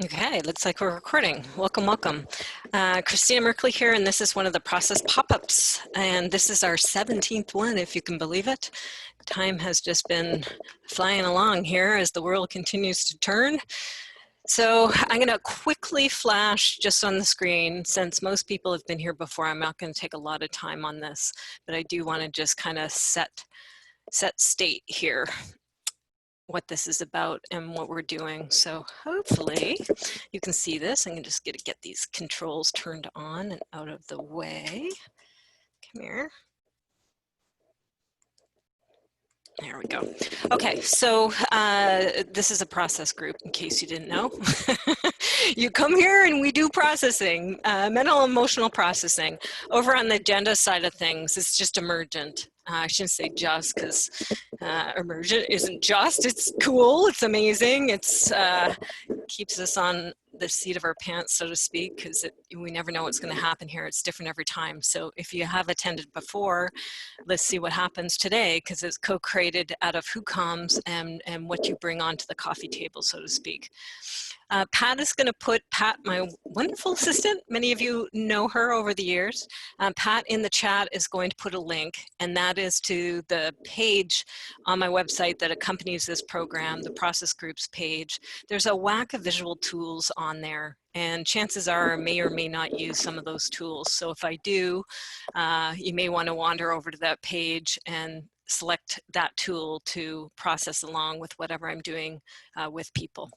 Okay, looks like we're recording. Welcome, welcome. Christina Merkley here, and this is one of the Process PopUps, and this is our 17th one, if you can believe it. Time has just been flying along here as the world continues to turn. So I'm going to quickly flash just on the screen. Since most people have been here before, I'm not going to take a lot of time on this, but I do want to just kind of set state here what this is about and what we're doing. So hopefully you can see this. I'm just going to get these controls turned on and out of the way. Come here. There we go. Okay, so this is a process group, in case you didn't know. You come here and we do processing, mental emotional processing. Over on the agenda side of things, it's just emergent. I shouldn't say just, because emergent isn't just. It's cool, it's amazing, it's keeps us on the seat of our pants, so to speak, because we never know what's going to happen here. It's different every time. So if you have attended before, let's see what happens today, because it's co-created out of who comes and what you bring onto the coffee table, so to speak. Pat is going to put, Pat, my wonderful assistant, many of you know her over the years. Pat in the chat is going to put a link, and that is to the page on my website that accompanies this program, the Process Groups page. There's a whack of visual tools on there, and chances are I may or may not use some of those tools. So if I do, you may want to wander over to that page and select that tool to process along with whatever I'm doing with people.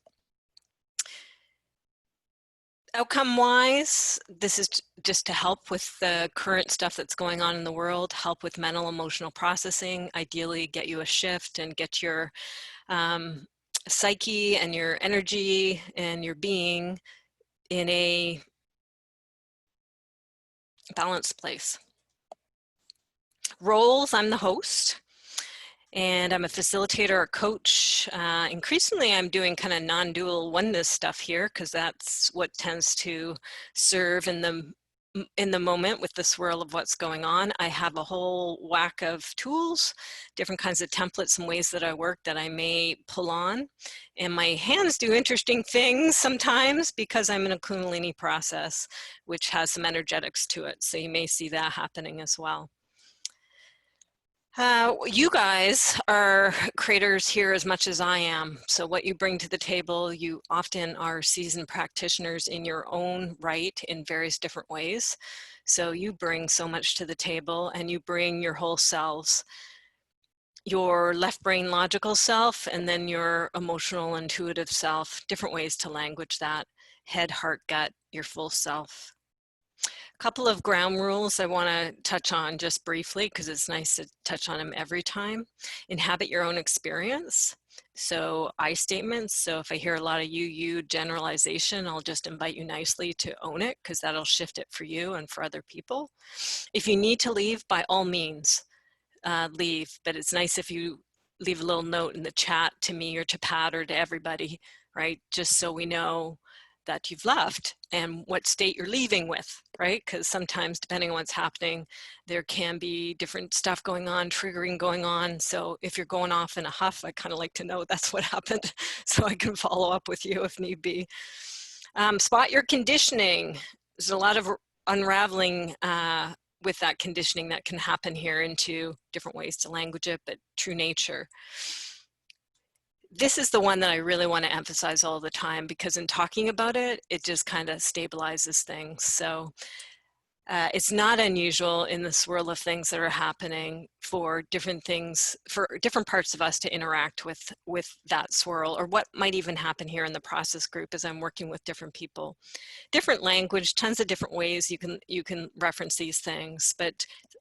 Outcome-wise, this is just to help with the current stuff that's going on in the world, help with mental emotional processing, ideally get you a shift and get your psyche and your energy and your being in a balanced place. Roles, I'm the host. And I'm a facilitator, a coach. Increasingly, I'm doing kind of non-dual oneness stuff here, because that's what tends to serve in the moment with the swirl of what's going on. I have a whole whack of tools, different kinds of templates and ways that I work that I may pull on. And my hands do interesting things sometimes because I'm in a Kundalini process, which has some energetics to it. So you may see that happening as well. You guys are creators here as much as I am. So what you bring to the table, you often are seasoned practitioners in your own right in various different ways. So you bring so much to the table, and you bring your whole selves, your left brain logical self, and then your emotional intuitive self, different ways to language that, head, heart, gut, your full self. Couple of ground rules I want to touch on just briefly, because it's nice to touch on them every time. Inhabit your own experience. So I statements. So if I hear a lot of you generalization, I'll just invite you nicely to own it, because that'll shift it for you and for other people. If you need to leave, by all means, leave. But it's nice if you leave a little note in the chat to me or to Pat or to everybody, right? Just so we know that you've left and what state you're leaving with, right? Because sometimes, depending on what's happening, there can be different stuff going on, triggering going on. So if you're going off in a huff, I kind of like to know that's what happened, so I can follow up with you if need be. Spot your conditioning. There's a lot of unraveling with that conditioning that can happen here into different ways to language it, but true nature. This is the one that I really want to emphasize all the time, because in talking about it, it just kind of stabilizes things. So it's not unusual in the swirl of things that are happening for different things, for different parts of us to interact with that swirl, or what might even happen here in the process group as I'm working with different people. Different language, tons of different ways you can reference these things, but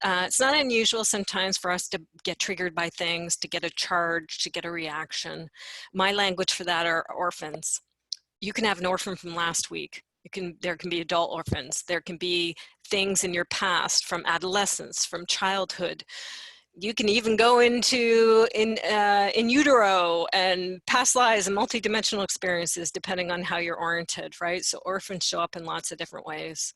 it's not unusual sometimes for us to get triggered by things, to get a charge, to get a reaction. My language for that are orphans. You can have an orphan from last week. There can be adult orphans. There can be things in your past, from adolescence, from childhood. You can even go into in utero and past lives and multidimensional experiences, depending on how you're oriented, right? So orphans show up in lots of different ways.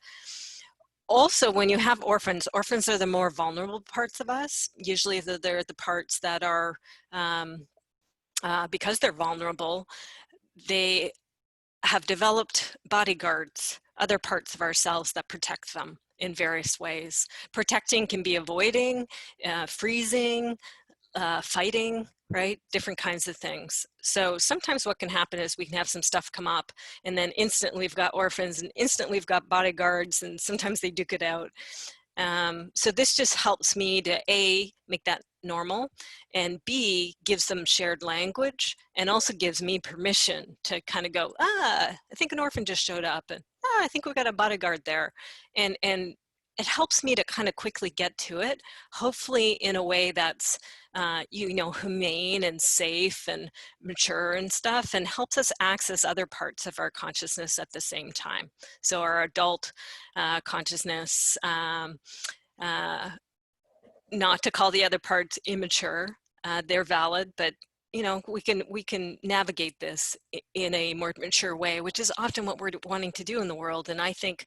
Also, when you have orphans are the more vulnerable parts of us. Usually they're the parts that are, because they're vulnerable, they have developed bodyguards, other parts of ourselves that protect them in various ways. Protecting can be avoiding, freezing, fighting, right? Different kinds of things. So sometimes what can happen is we can have some stuff come up and then instantly we've got orphans and instantly we've got bodyguards, and sometimes they duke it out. So this just helps me to A, make that normal, and B, gives them shared language, and also gives me permission to kind of go, I think an orphan just showed up, and I think we've got a bodyguard there. And it helps me to kind of quickly get to it, hopefully in a way that's, humane and safe and mature and stuff, and helps us access other parts of our consciousness at the same time. So our adult consciousness, not to call the other parts immature, they're valid, but we can navigate this in a more mature way, which is often what we're wanting to do in the world. And I think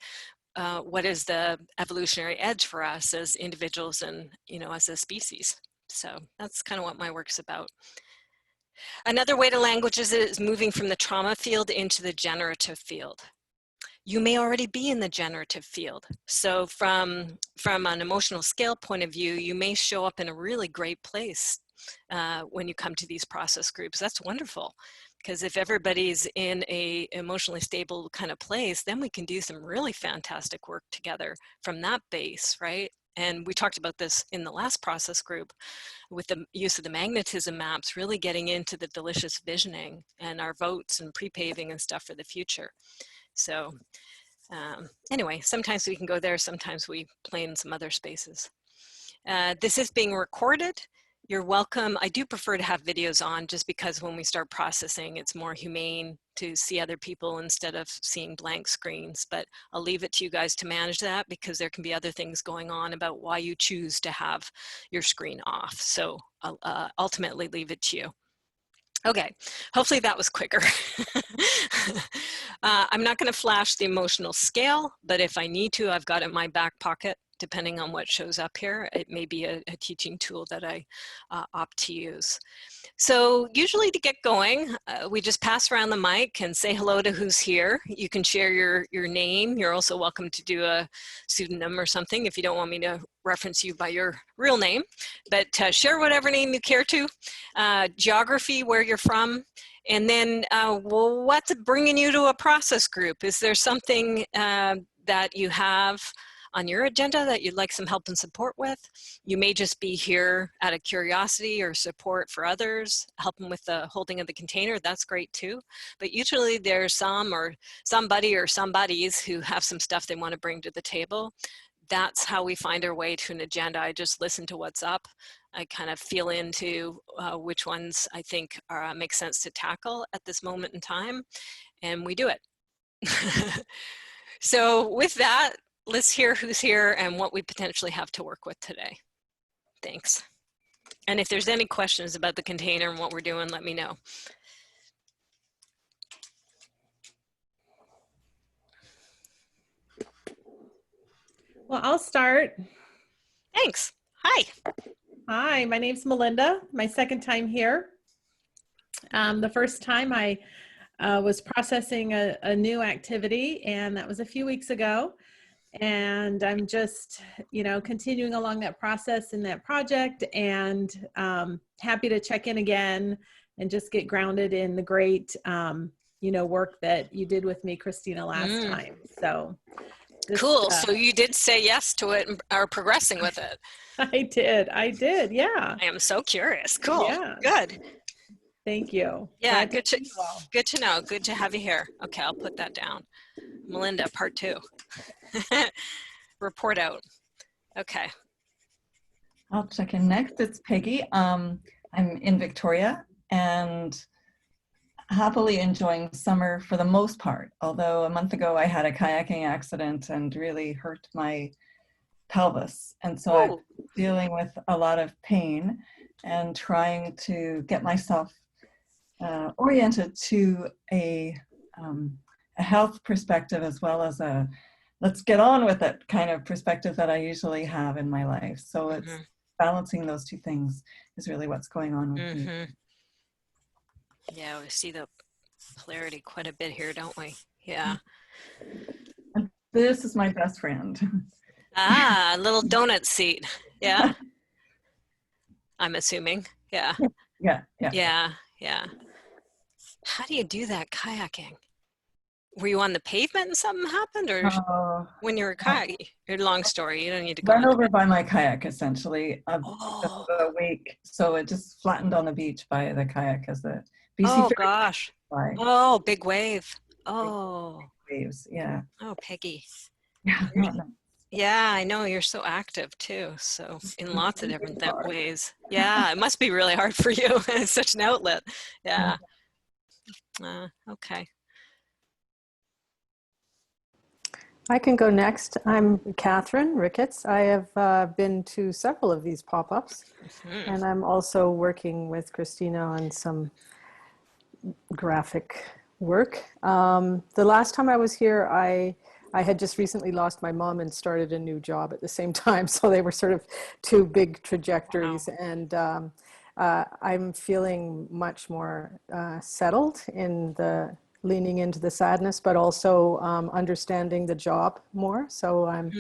what is the evolutionary edge for us as individuals and as a species. So that's kind of what my work's about. Another way to languages is moving from the trauma field into the generative field. You may already be in the generative field. So from an emotional scale point of view, you may show up in a really great place when you come to these process groups. That's wonderful, because if everybody's in a emotionally stable kind of place, then we can do some really fantastic work together from that base, right? And we talked about this in the last process group with the use of the magnetism maps, really getting into the delicious visioning and our votes and pre-paving and stuff for the future. So anyway, sometimes we can go there, sometimes we play in some other spaces. This is being recorded. You're welcome. I do prefer to have videos on just because when we start processing, it's more humane to see other people instead of seeing blank screens. But I'll leave it to you guys to manage that, because there can be other things going on about why you choose to have your screen off. So I'll ultimately leave it to you. Okay, hopefully that was quicker. I'm not going to flash the emotional scale, but if I need to, I've got it in my back pocket, depending on what shows up here. It may be a teaching tool that I opt to use. So usually to get going, we just pass around the mic and say hello to who's here. You can share your name. You're also welcome to do a pseudonym or something if you don't want me to reference you by your real name, but share whatever name you care to, geography, where you're from, and then what's bringing you to a process group? Is there something that you have on your agenda that you'd like some help and support with? You may just be here out of curiosity or support for others, help them with the holding of the container. That's great too. But usually there's some or somebody or somebodies who have some stuff they want to bring to the table. That's how we find our way to an agenda. I just listen to what's up. I kind of feel into which ones I think make sense to tackle at this moment in time, and we do it. So with that, let's hear who's here and what we potentially have to work with today. Thanks. And if there's any questions about the container and what we're doing, let me know. Well, I'll start. Thanks. Hi. Hi, my name's Melinda. My second time here. The first time I was processing a new activity, and that was a few weeks ago. And I'm just, continuing along that process in that project, and happy to check in again and just get grounded in the great, work that you did with me, Christina, last time. So just, cool. So you did say yes to it and are progressing with it. I did. Yeah. I am so curious. Cool. Yeah. Good. Thank you. Yeah, good to know. Good to have you here. Okay, I'll put that down. Melinda, part 2. Report out. Okay. I'll check in next. It's Peggy. I'm in Victoria and happily enjoying summer for the most part. Although a month ago I had a kayaking accident and really hurt my pelvis. And so I'm dealing with a lot of pain and trying to get myself oriented to a health perspective, as well as a let's get on with it kind of perspective that I usually have in my life. So it's balancing those two things is really what's going on with me. Yeah, we see the Clarity quite a bit here, don't we? Yeah. And this is my best friend. Ah, a little donut seat. Yeah. I'm assuming. Yeah. Yeah. Yeah. Yeah. How do you do that kayaking? Were you on the pavement and something happened, or when you were kayaking? Long story. You don't need to go Run into over it. by my kayak, essentially, Oh. a week. So it just flattened on the beach by the kayak as the BC Oh Ferry gosh. by Oh, big wave. Oh. waves. Yeah. Oh, Peggy. Yeah. Not nice. Yeah, I know you're so active too. So in lots of different Hard. ways. Yeah, it must be really hard for you. It's such an outlet. Yeah. Okay. I can go next. I'm Katherine Ricketts. I have been to several of these pop-ups, and I'm also working with Christina on some graphic work. The last time I was here, I had just recently lost my mom and started a new job at the same time, so they were sort of two big trajectories. Wow. And I'm feeling much more settled in the leaning into the sadness, but also understanding the job more. So I'm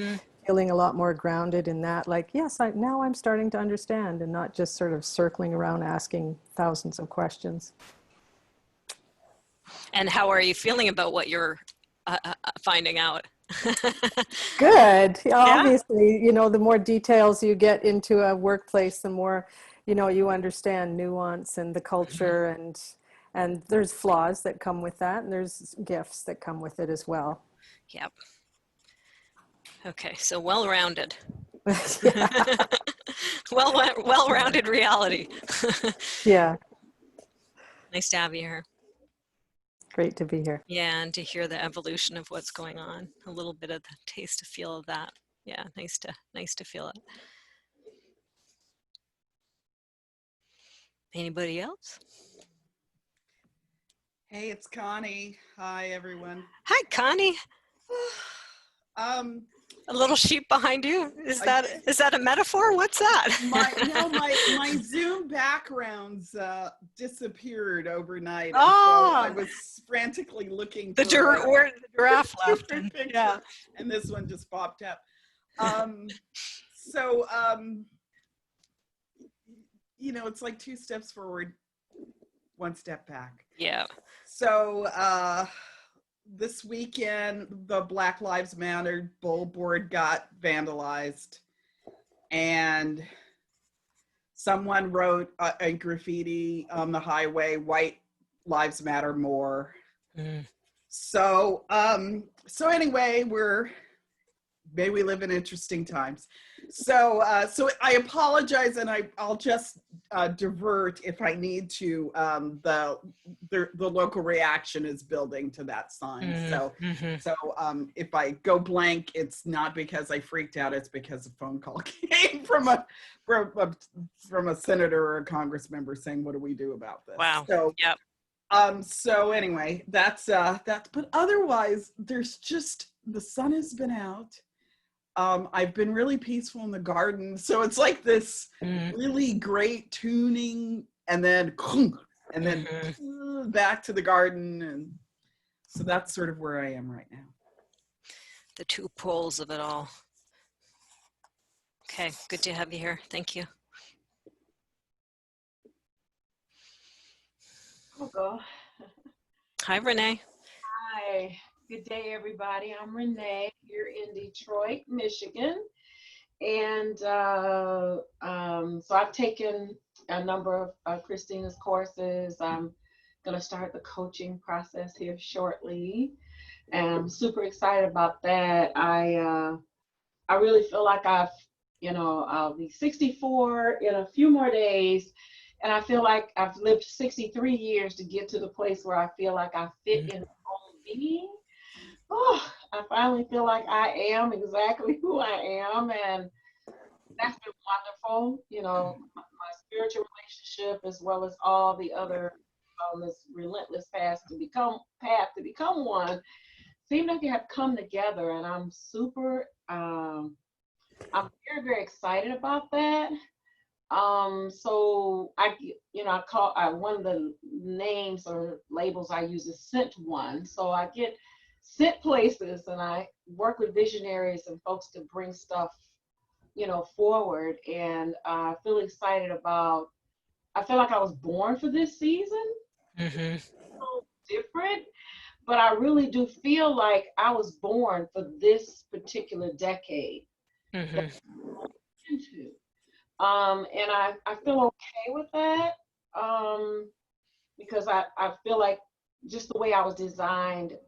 feeling a lot more grounded in that. Like, yes, now I'm starting to understand and not just sort of circling around asking thousands of questions. And how are you feeling about what you're finding out? Good. Yeah? Obviously, you know, the more details you get into a workplace, the more, you know, you understand nuance and the culture, and there's flaws that come with that, and there's gifts that come with it as well. Yep. Okay, so well-rounded. Well-rounded reality. Yeah. Nice to have you here. Great to be here. Yeah, and to hear the evolution of what's going on, a little bit of the taste, to feel of that. Yeah, nice to feel it. Anybody else? Hey, it's Connie. Hi, everyone. Hi, Connie. A little sheep behind you. Is that a metaphor? What's that? My Zoom backgrounds disappeared overnight. Oh, so I was frantically looking for where the giraffe left. Yeah, and this one just popped up. You know, it's like 2 steps forward, 1 step back. Yeah. So this weekend, the Black Lives Matter billboard got vandalized, and someone wrote a graffiti on the highway, "White Lives Matter More." So anyway, maybe we live in interesting times. So I apologize, and I'll just divert if I need to. The local reaction is building to that sign. So if I go blank, it's not because I freaked out. It's because a phone call came from a senator or a congress member saying, "What do we do about this?" Wow. So yep. So anyway, that's but otherwise, there's just, the sun has been out. I've been really peaceful in the garden. So it's like this really great tuning, and then back to the garden. And so that's sort of where I am right now. The 2 poles of it all. Okay, good to have you here. Thank you. I'll go. Hi, Renee. Hi. Good day, everybody. I'm Renee here in Detroit, Michigan. And so I've taken a number of Christina's courses. I'm going to start the coaching process here shortly. And I'm super excited about that. I really feel like I'll be 64 in a few more days. And I feel like I've lived 63 years to get to the place where I feel like I fit in my own being. Oh, I finally feel like I am exactly who I am, and that's been wonderful. You know, my spiritual relationship, as well as all the other on this relentless path to become one, seem like they have come together, and I'm super. I'm very, very excited about that. So I call one of the names or labels I use is sent one. So I get sent places, and I work with visionaries and folks to bring stuff, forward. And I feel excited about. I feel like I was born for this season. Mm-hmm. So different, but I really do feel like I was born for this particular decade. Mm-hmm. That I'm into. And I feel okay with that, because I feel like just the way I was designed,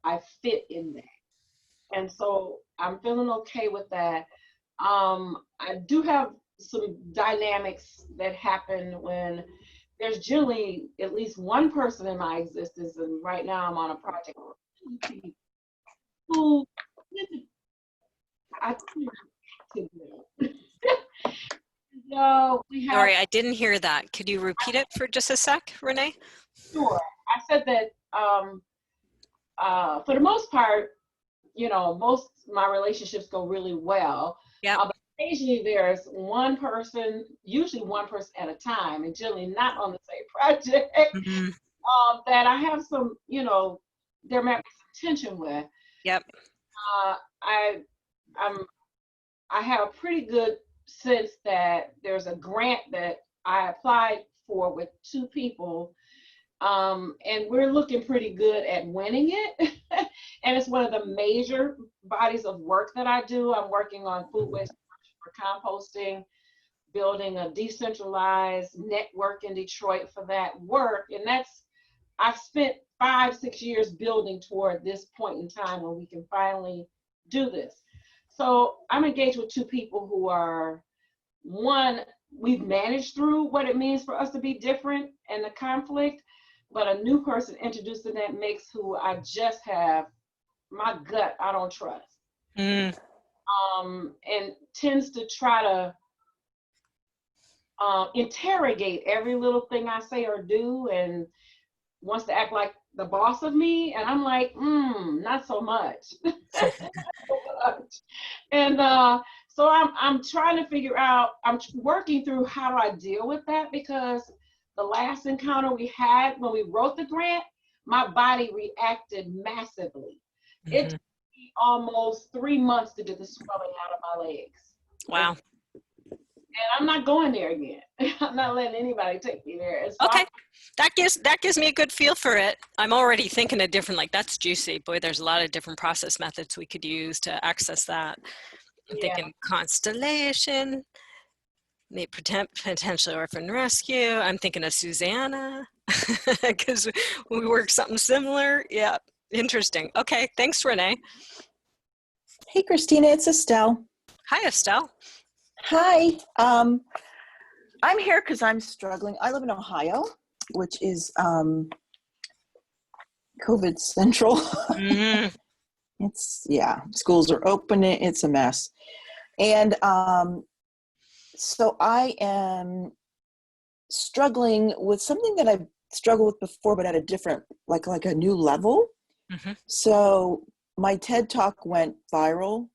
I fit in that. And so I'm feeling okay with that. I do have some dynamics that happen when there's generally at least one person in my existence, and right now I'm on a project who I to do. So we have. Sorry, I didn't hear that. Could you repeat it for just a sec, Renee? Sure. I said that for the most part, most of my relationships go really well. Yeah. But occasionally there's one person, usually one person at a time, and generally not on the same project, Mm-hmm. that I have some, there might be some tension with. Yep. I have a pretty good sense that there's a grant that I applied for with 2 people, and we're looking pretty good at winning it. And it's one of the major bodies of work that I do. I'm working on food waste for composting, building a decentralized network in Detroit for that work. And I've spent 5-6 years building toward this point in time when we can finally do this. So I'm engaged with 2 people who are, one, we've managed through what it means for us to be different and the conflict, but a new person introduced in that mix who I just have, my gut, I don't trust. Mm. And tends to try to interrogate every little thing I say or do, and wants to act like the boss of me. And I'm like, not so much. And so I'm trying to figure out, I'm working through how do I deal with that, because the last encounter we had when we wrote the grant, my body reacted massively. Mm-hmm. It took me almost 3 months to get the swelling out of my legs. Wow. And I'm not going there again. I'm not letting anybody take me there. So Okay, that gives me a good feel for it. I'm already thinking of different, like, that's juicy. Boy, there's a lot of different process methods we could use to access that. I'm thinking constellation, maybe potentially Orphan Rescue. I'm thinking of Susanna, because we work something similar. Yeah, interesting. Okay, thanks, Renee. Hey, Christina, it's Estelle. Hi, Estelle. Hi. I'm here because I'm struggling. I live in Ohio, which is COVID central. Mm-hmm. Schools are open. It's a mess. And so I am struggling with something that I've struggled with before, but at a different, like a new level. Mm-hmm. So my TED Talk went viral.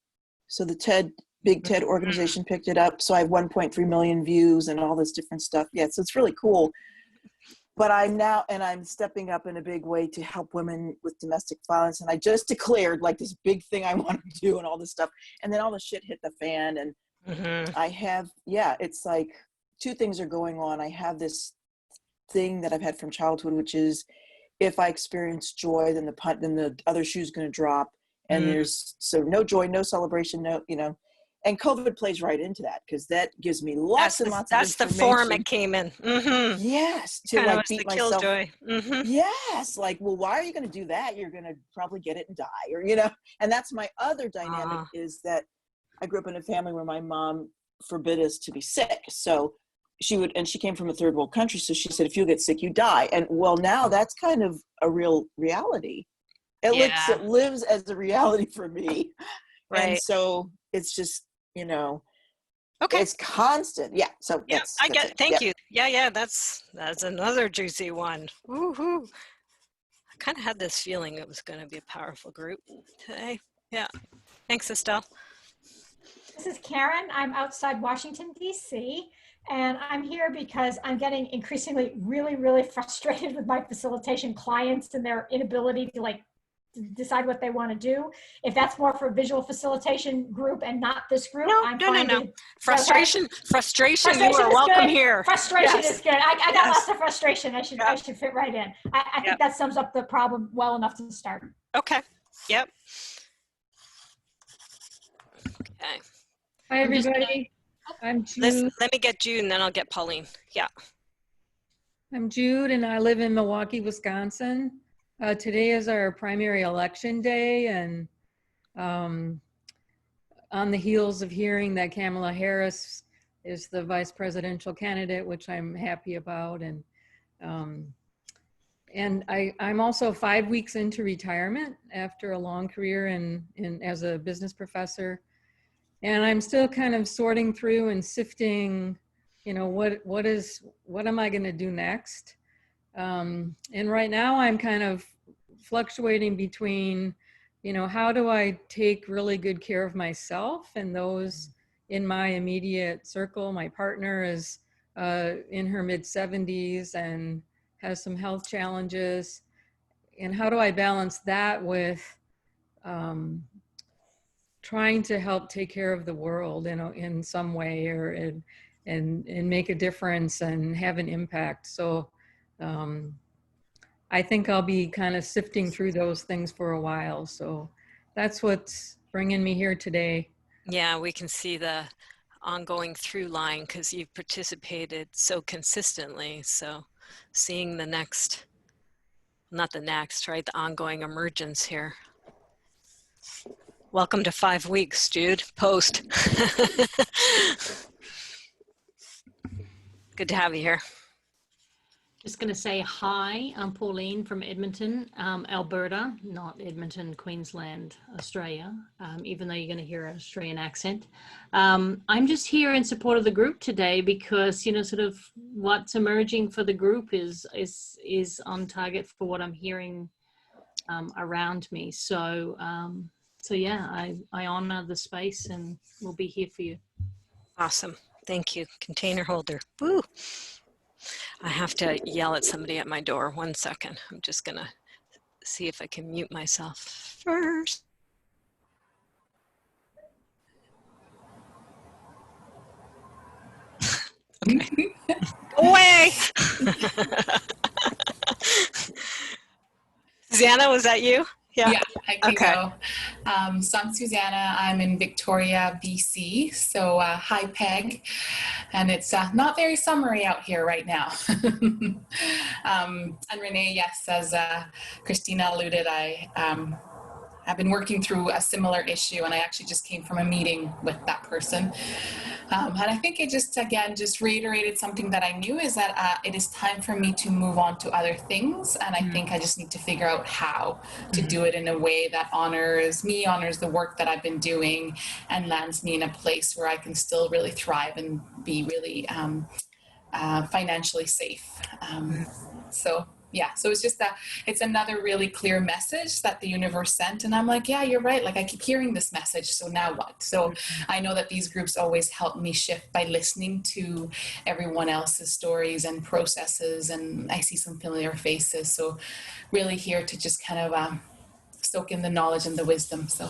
So the Big TED organization picked it up. So I have 1.3 million views and all this different stuff. Yeah, so it's really cool. But I'm stepping up in a big way to help women with domestic violence. And I just declared like this big thing I want to do and all this stuff. And then all the shit hit the fan. And I have, it's like 2 things are going on. I have this thing that I've had from childhood, which is if I experience joy, then the other shoe's going to drop. And there's no joy, no celebration, and COVID plays right into that, because that gives me lots and lots of information. That's the form it came in. Mm-hmm. Yes, to kind of like beat the myself. Killjoy. Mm-hmm. Yes, like, well, why are you going to do that? You're going to probably get it and die, or And that's my other dynamic is that I grew up in a family where my mom forbid us to be sick. So she came from a third world country. So she said, if you get sick, you die. And well, now that's kind of a real reality. It lives as a reality for me. Right. And so it's just, okay. It's constant. Yeah. So I get it. Thank you. Yeah. That's another juicy one. Woohoo. I kind of had this feeling it was going to be a powerful group today. Yeah. Thanks, Estelle. This is Karen. I'm outside Washington, D.C. And I'm here because I'm getting increasingly really, really frustrated with my facilitation clients and their inability to decide what they want to do. If that's more for a visual facilitation group and not this group, I'm fine. No. To, frustration, okay? frustration, you are welcome here. Frustration Yes. is good. I got Yes. lots of frustration. I should fit right in. I think that sums up the problem well enough to start. Okay. Yep. Okay. Hi, everybody. I'm Jude. Let me get Jude and then I'll get Pauline. Yeah. I'm Jude and I live in Milwaukee, Wisconsin. Today is our primary election day, and on the heels of hearing that Kamala Harris is the vice presidential candidate, which I'm happy about. And I'm also 5 weeks into retirement after a long career as a business professor. And I'm still kind of sorting through and sifting, what am I going to do next? And right now I'm kind of fluctuating between, how do I take really good care of myself and those in my immediate circle. My partner is in her mid-70s and has some health challenges. And how do I balance that with trying to help take care of the world in some way, and make a difference and have an impact. So I think I'll be kind of sifting through those things for a while. So that's what's bringing me here today. Yeah, we can see the ongoing through line because you've participated so consistently. So seeing the next, not the next, right? The ongoing emergence here. Welcome to 5 weeks, Jude, post. Good to have you here. Just going to say hi, I'm Pauline from Edmonton, Alberta, not Edmonton, Queensland, Australia, even though you're going to hear an Australian accent. I'm just here in support of the group today because, sort of what's emerging for the group is on target for what I'm hearing around me. So yeah, I honor the space and will be here for you. Awesome. Thank you. Container holder. Woo. I have to yell at somebody at my door. 1 second. I'm just going to see if I can mute myself first. Okay. Go away. Susanna, was that you? Yeah, I can Okay. go. So I'm Susanna. I'm in Victoria, BC. So hi, Peg. And it's not very summery out here right now. And Renee, yes, as Christina alluded, I've been working through a similar issue, and I actually just came from a meeting with that person. And I think it just reiterated something that I knew, is that it is time for me to move on to other things. And I think I just need to figure out how to do it in a way that honors me, honors the work that I've been doing, and lands me in a place where I can still really thrive and be really financially safe. So it's just it's another really clear message that the universe sent. And I'm like, yeah, you're right. Like, I keep hearing this message. So now what? So I know that these groups always help me shift by listening to everyone else's stories and processes. And I see some familiar faces. So really here to just kind of soak in the knowledge and the wisdom. So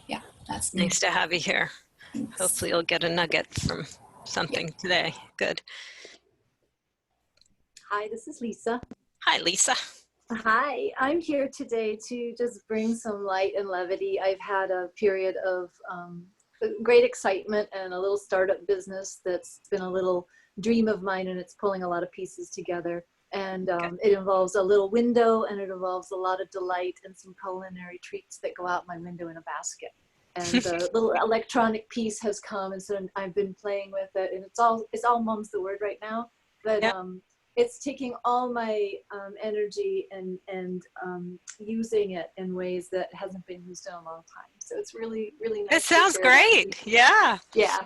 yeah, that's nice to have you here. Thanks. Hopefully you'll get a nugget from something today. Good. Hi, this is Lisa. Hi, Lisa. Hi, I'm here today to just bring some light and levity. I've had a period of great excitement and a little startup business that's been a little dream of mine, and it's pulling a lot of pieces together. And it involves a little window, and it involves a lot of delight and some culinary treats that go out my window in a basket. And the little electronic piece has come, and so I've been playing with it, and it's all mom's the word right now, but it's taking all my energy and using it in ways that hasn't been used in a long time. So it's really, really nice. It sounds great. Yeah. Yeah.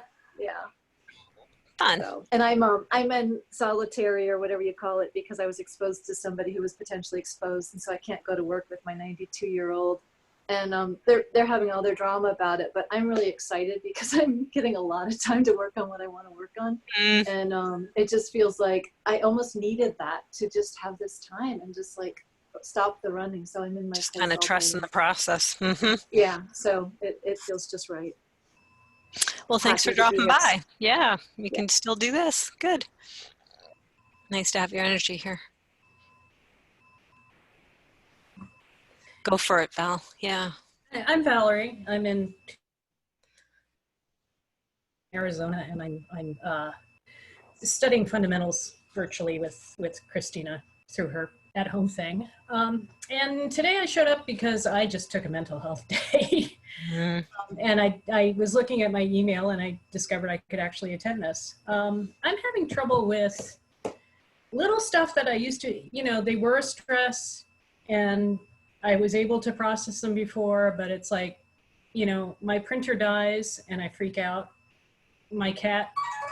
Fun. So, and I'm in solitary or whatever you call it, because I was exposed to somebody who was potentially exposed, and so I can't go to work with my 92-year-old and they're having all their drama about it, but I'm really excited because I'm getting a lot of time to work on what I want to work on. And it just feels like I almost needed that to just have this time and just like stop the running. So I'm in my Just place kind of all trust day. in the process. Yeah, so it feels just right. Well, thanks for Happy to be dropping here. by. Yeah, we can still do this. Good. Nice to have your energy here. Go for it, Val. Yeah. I'm Valerie. I'm in Arizona, and I'm studying fundamentals virtually with Christina through her at-home thing. And today I showed up because I just took a mental health day. And I was looking at my email and I discovered I could actually attend this. I'm having trouble with little stuff that I used to, you know, they were a stress and I was able to process them before, but it's like, you know, my printer dies and I freak out. My cat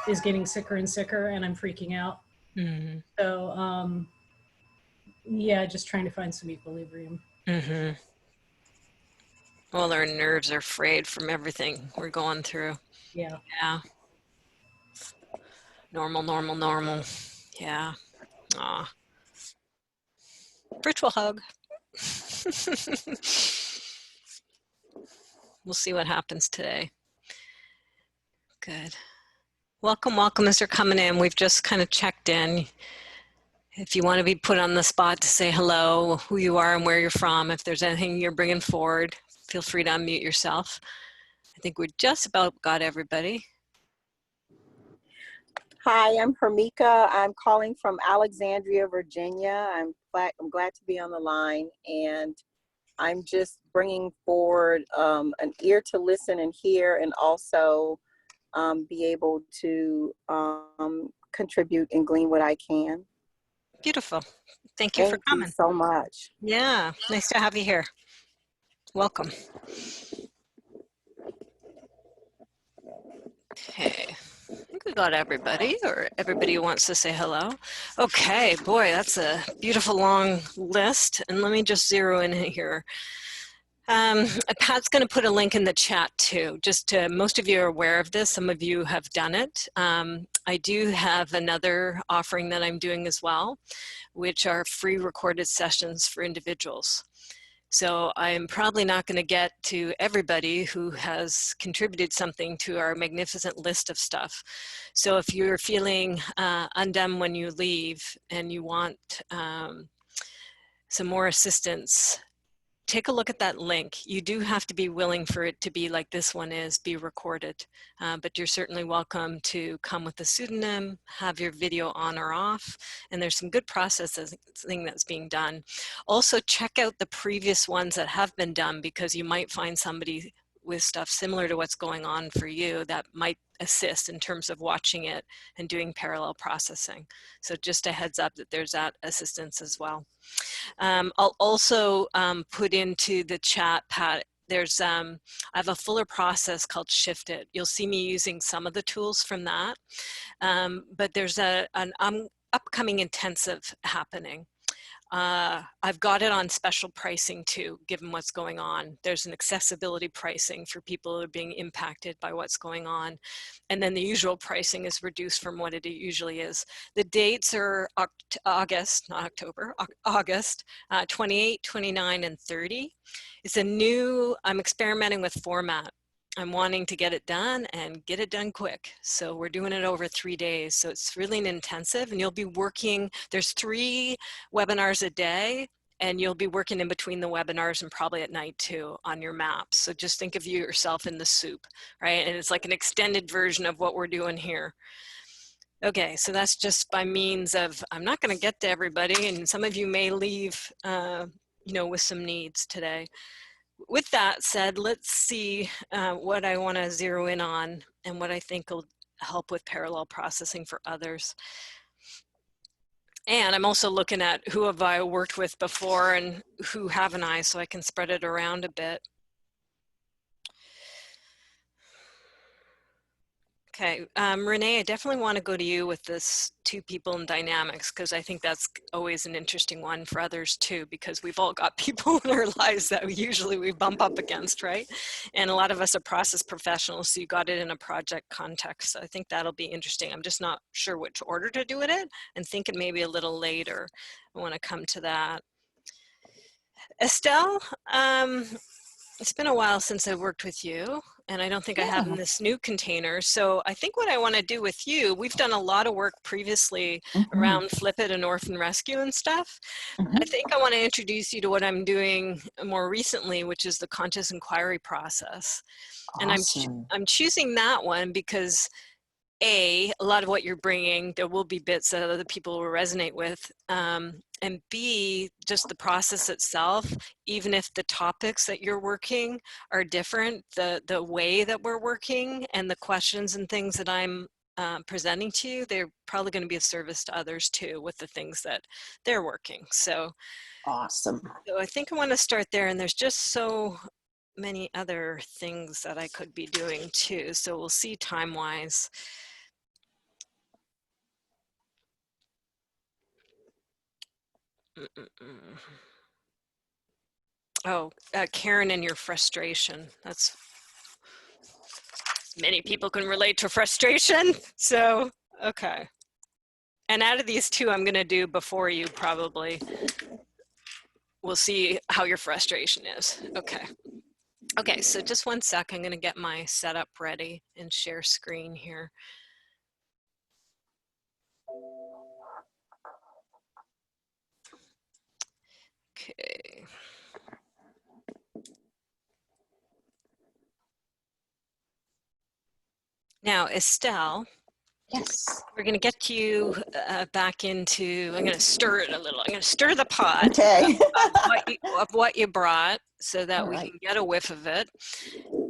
is getting sicker and sicker and I'm freaking out. So, yeah, just trying to find some equilibrium. Well, our nerves are frayed from everything we're going through. Yeah. Yeah. Normal. Yeah. Aw. Virtual hug. We'll see what happens today. Good. Welcome as you're coming in. We've just kind of checked in. If you want to be put on the spot to say hello, who you are and where you're from, if there's anything you're bringing forward, feel free to unmute yourself. I think we just about got everybody. Hi, I'm Hermika. I'm calling from Alexandria, Virginia. I'm glad to be on the line, and I'm just bringing forward an ear to listen and hear, and also be able to contribute and glean what I can. Beautiful. Thank you for coming. Thank you so much. Yeah, nice to have you here. Welcome. Okay, I think we got everybody, or everybody who wants to say hello. Okay, boy, that's a beautiful long list. And let me just zero in here. Pat's going to put a link in the chat too. Just to, most of you are aware of this. Some of you have done it. I do have another offering that I'm doing as well, which are free recorded sessions for individuals. So I'm probably not going to get to everybody who has contributed something to our magnificent list of stuff. So if you're feeling undone when you leave and you want some more assistance, take a look at that link. You do have to be willing for it to be like this one is, be recorded. But you're certainly welcome to come with a pseudonym, have your video on or off, and there's some good processing that's being done. Also check out the previous ones that have been done, because you might find somebody with stuff similar to what's going on for you that might assist in terms of watching it and doing parallel processing. So just a heads up that there's that assistance as well. I'll also put into the chat, Pat, there's I have a fuller process called Shift It. You'll see me using some of the tools from that, but there's an upcoming intensive happening. I've got it on special pricing too, given what's going on. There's an accessibility pricing for people who are being impacted by what's going on. And then the usual pricing is reduced from what it usually is. The dates are August, not October, August 28, 29, and 30. It's a new, I'm experimenting with format. I'm wanting to get it done and get it done quick. So we're doing it over 3 days. So it's really an intensive, and you'll be working, there's 3 webinars a day, and you'll be working in between the webinars and probably at night too on your maps. So just think of yourself in the soup, right? And it's like an extended version of what we're doing here. Okay, so that's just by means of, I'm not gonna get to everybody, and some of you may leave you know, with some needs today. With that said, let's see what I want to zero in on and what I think will help with parallel processing for others. And I'm also looking at who have I worked with before and who haven't I, so I can spread it around a bit. Okay, Renee, I definitely want to go to you with this two people and dynamics, because I think that's always an interesting one for others too, because we've all got people in our lives that we bump up against, right? And a lot of us are process professionals, so you got it in a project context. So I think that'll be interesting. I'm just not sure which order to do it in, and thinking maybe a little later. I want to come to that. Estelle, it's been a while since I worked with you, and I don't think I have in this new container. So I think what I want to do with you, we've done a lot of work previously around Flip It and Orphan Rescue and stuff. I think I want to introduce you to what I'm doing more recently, which is the conscious inquiry process. Awesome. And I'm choosing that one because a lot of what you're bringing, there will be bits that other people will resonate with, and B, just the process itself, even if the topics that you're working are different, the way that we're working and the questions and things that I'm presenting to you, they're probably going to be of service to others too with the things that they're working. So awesome. So I think I want to start there, and there's just so many other things that I could be doing too. So we'll see time-wise. Oh, Karen and your frustration. That's, many people can relate to frustration. So, okay. And out of these two, I'm going to do before you probably. We'll see how your frustration is. Okay. Okay, so just one sec. I'm going to get my setup ready and share screen here. Okay. Now, Estelle. Yes. We're going to get you back into, I'm going to stir it a little. I'm going to stir the pot okay. of what you brought so that we can get a whiff of it.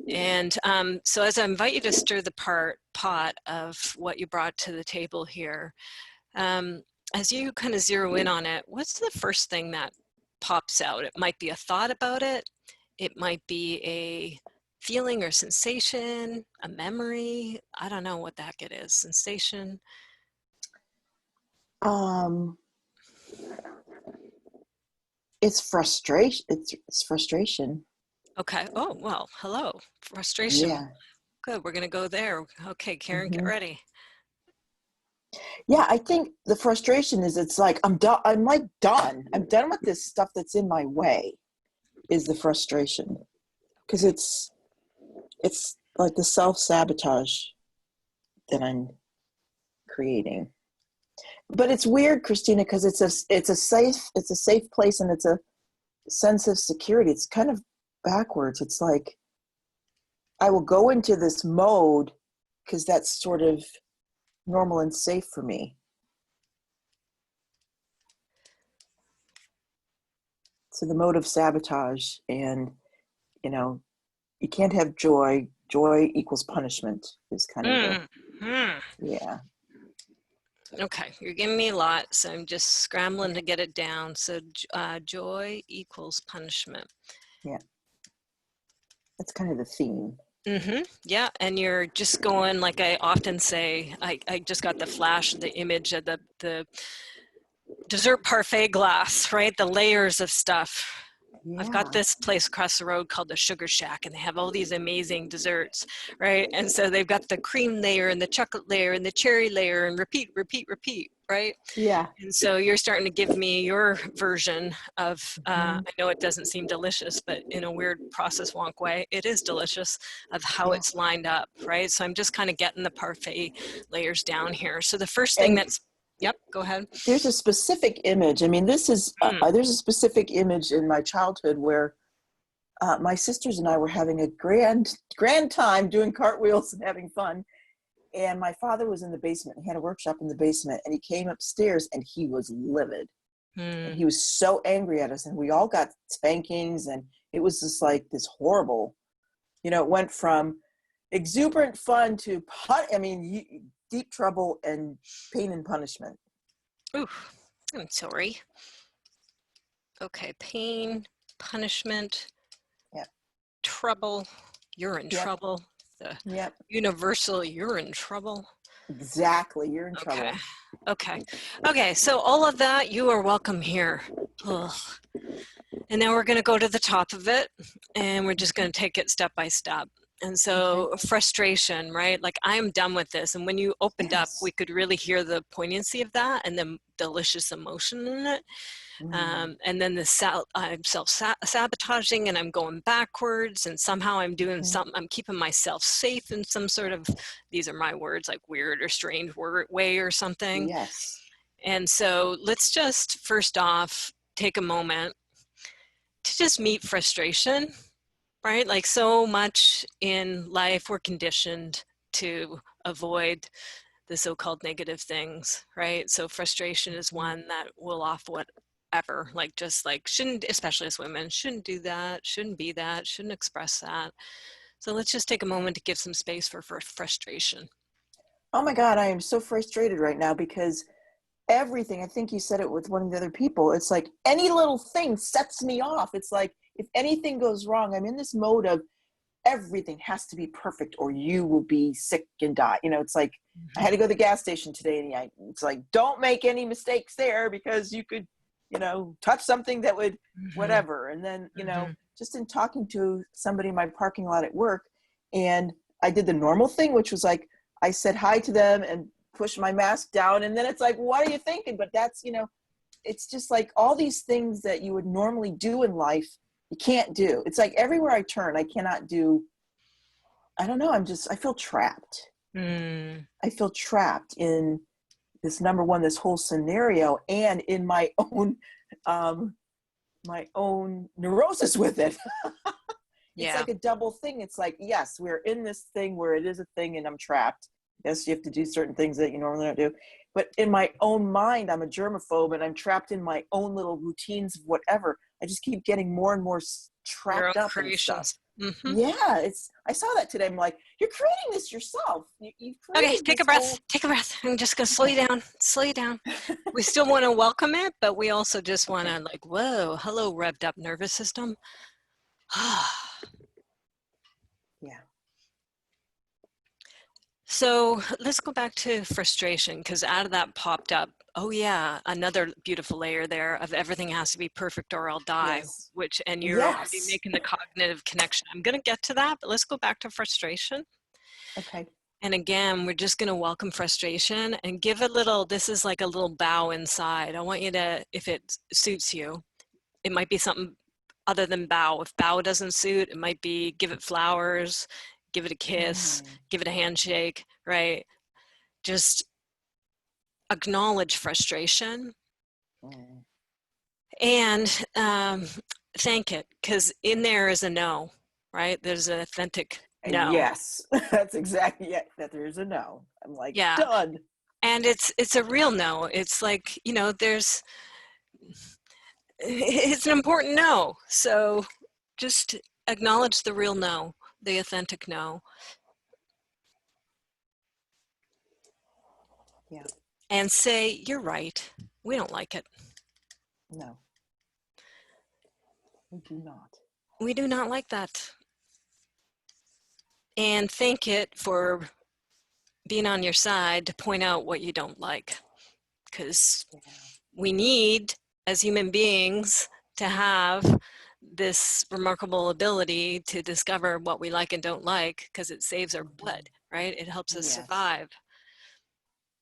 And so as I invite you to stir the pot of what you brought to the table here, as you kind of zero in on it, what's the first thing that pops out? It might be a thought about it. It might be a feeling or sensation, a memory. I don't know what the heck it is. Sensation. It's frustration. It's frustration. Okay. Oh, well, hello. Frustration. Yeah. Good. We're going to go there. Okay, Karen, get ready. Yeah, I think the frustration is it's like I'm done. I'm like done. I'm done with this stuff that's in my way. Is the frustration, because it's like the self-sabotage that I'm creating. But it's weird, Christina, because it's a safe place, and it's a sense of security. It's kind of backwards. It's like I will go into this mode because that's sort of normal and safe for me. So the mode of sabotage, and you can't have joy. Joy equals punishment is kind of yeah. Okay, you're giving me a lot, so I'm just scrambling to get it down. So joy equals punishment. Yeah, that's kind of the theme. Yeah, and you're just going, like I often say, I just got the flash, the image of the dessert parfait glass, right? The layers of stuff. Yeah. I've got this place across the road called the Sugar Shack, and they have all these amazing desserts, right? And so they've got the cream layer and the chocolate layer and the cherry layer, and repeat, repeat, repeat, right? Yeah. And so you're starting to give me your version of, I know it doesn't seem delicious, but in a weird process wonk way, it is delicious, of how it's lined up, right? So I'm just kind of getting the parfait layers down here. So the first thing that's, yep, go ahead. There's a specific image. I mean, this is, there's a specific image in my childhood where my sisters and I were having a grand time doing cartwheels and having fun. And my father was in the basement. He had a workshop in the basement, and he came upstairs and he was livid. And he was so angry at us, and we all got spankings, and it was just like this horrible, it went from exuberant fun to, deep trouble and pain and punishment. Oof, I'm sorry. Okay, pain, punishment, trouble, you're in trouble, The Yep. universal, you're in trouble. Exactly. You're in trouble. Okay. So all of that, you are welcome here. Ugh. And now we're going to go to the top of it, and we're just going to take it step by step. And so frustration, right? Like, I'm done with this. And when you opened up, we could really hear the poignancy of that and the delicious emotion in it. And then I'm self-sabotaging and I'm going backwards, and somehow I'm doing something, I'm keeping myself safe in some sort of, these are my words, like weird or strange way or something. Yes. And so let's just first off take a moment to just meet frustration, right? Like, so much in life, we're conditioned to avoid the so-called negative things, right? So frustration is one that will off whatever, like, just like, shouldn't, especially as women, shouldn't do that, shouldn't be that, shouldn't express that. So let's just take a moment to give some space for frustration. Oh my God, I am so frustrated right now because everything, I think you said it with one of the other people, it's like any little thing sets me off. It's like, if anything goes wrong, I'm in this mode of everything has to be perfect or you will be sick and die. You know, it's like, I had to go to the gas station today, and it's like, don't make any mistakes there because you could, you know, touch something that would whatever. And then, you know, just in talking to somebody in my parking lot at work, and I did the normal thing, which was like, I said hi to them and pushed my mask down. And then it's like, what are you thinking? But that's, you know, it's just like all these things that you would normally do in life, you can't do. It's like everywhere I turn, I cannot do. I don't know. I feel trapped. I feel trapped in this, number one, this whole scenario, and in my own neurosis with it. It's like a double thing. It's like, yes, we're in this thing where it is a thing and I'm trapped. Yes, you have to do certain things that you normally don't do. But in my own mind, I'm a germaphobe and I'm trapped in my own little routines of whatever. I just keep getting more and more trapped up in stuff. Yeah, I saw that today. I'm like, you're creating this yourself. Okay, take a breath. Take a breath. I'm just going to slow you down. Slow you down. We still want to welcome it, but we also just want to, like, whoa, hello, revved up nervous system. Yeah. So let's go back to frustration, because out of that popped up, oh yeah, another beautiful layer there of everything has to be perfect or I'll die, and you're already making the cognitive connection. I'm going to get to that, but let's go back to frustration. Okay. And again, we're just going to welcome frustration and give a little, this is like a little bow inside. I want you to, if it suits you, it might be something other than bow. If bow doesn't suit, it might be give it flowers, give it a kiss, give it a handshake, right? Just acknowledge frustration and thank it, because in there is a no, right? There's an authentic no. Yes, that's exactly it. That there's a no. I'm like, done. And it's a real no. It's like, you know, it's an important no. So just acknowledge the real no, the authentic no. Yeah. And say, you're right. We don't like it. No. We do not. We do not like that. And thank it for being on your side to point out what you don't like. Because we need, as human beings, to have this remarkable ability to discover what we like and don't like, because it saves our butt, right? It helps us survive.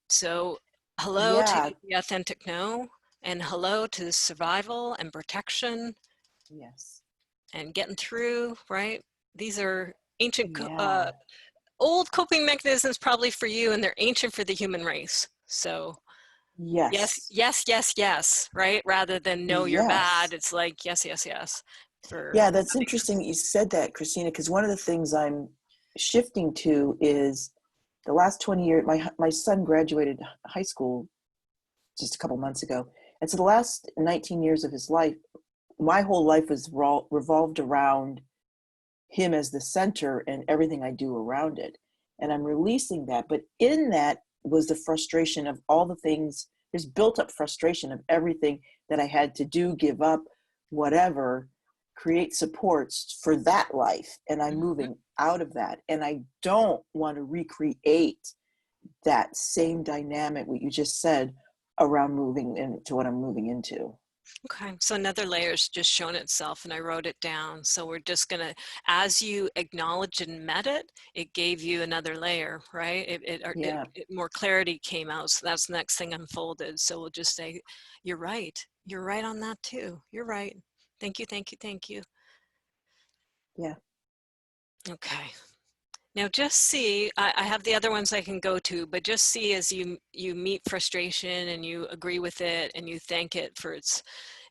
So hello to the authentic no, and hello to survival and protection. Yes. And getting through, right? These are ancient, old coping mechanisms probably for you, and they're ancient for the human race. So yes, right? Rather than no, you're bad. It's like, yes. Yeah, that's interesting that you said that, Christina, because one of the things I'm shifting to is the last 20 years, my son graduated high school just a couple months ago. And so the last 19 years of his life, my whole life was revolved around him as the center and everything I do around it. And I'm releasing that. But in that was the frustration of all the things, this built up frustration of everything that I had to do, give up, whatever. create supports for that life, and I'm Mhm. moving out of that, and I don't want to recreate that same dynamic, what you just said, around moving into what I'm moving into. Okay, so another layer's just shown itself, and I wrote it down. So we're just gonna, as you acknowledged and met it, it gave you another layer, right? Yeah. More clarity came out. So that's the next thing unfolded. So we'll just say, you're right. You're right on that too. You're right. Thank you, thank you, thank you. Yeah. Okay. Now just see, I have the other ones I can go to, but just see as you meet frustration and you agree with it and you thank it for its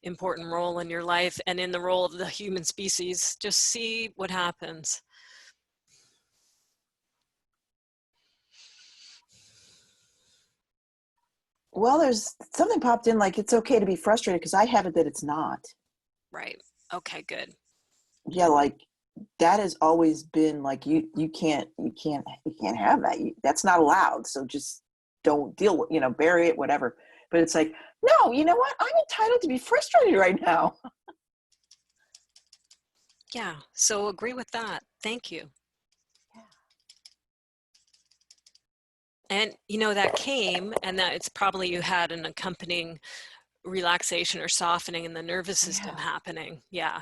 important role in your life and in the role of the human species, just see what happens. Well, there's something popped in, like it's okay to be frustrated, because I have it that it's not. Right. Okay, good. Yeah, like that has always been like, you can't have that. That's not allowed. So just don't deal with, bury it, whatever. But it's like, no, you know what? I'm entitled to be frustrated right now. Yeah, so agree with that. Thank you. And that came, and that it's probably you had an accompanying relaxation or softening in the nervous system happening. Yeah,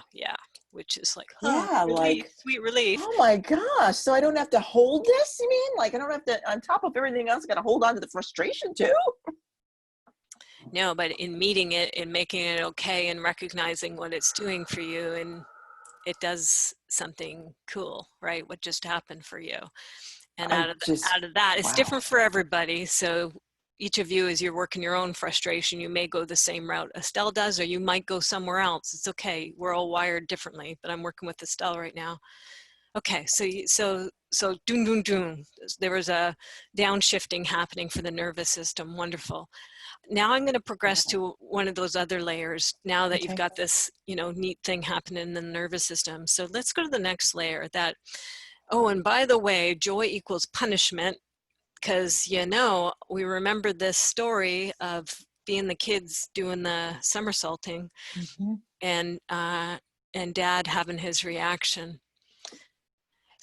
which is like, Yeah, relief, like sweet relief. Oh my gosh. So I don't have to hold this, you mean? Like I don't have to, on top of everything else, I got to hold on to the frustration too? No, but in meeting it and making it okay and recognizing what it's doing for you, and it does something cool, right? What just happened for you. And out of that, it's different for everybody. So each of you, as you're working your own frustration, you may go the same route Estelle does, or you might go somewhere else. It's okay. We're all wired differently, but I'm working with Estelle right now. Okay, so doon doon doon. There was a downshifting happening for the nervous system. Wonderful. Now I'm going to progress to one of those other layers. Now that you've got this, neat thing happening in the nervous system. So let's go to the next layer. That, oh, and by the way, joy equals punishment, because we remember this story of being the kids doing the somersaulting, and Dad having his reaction.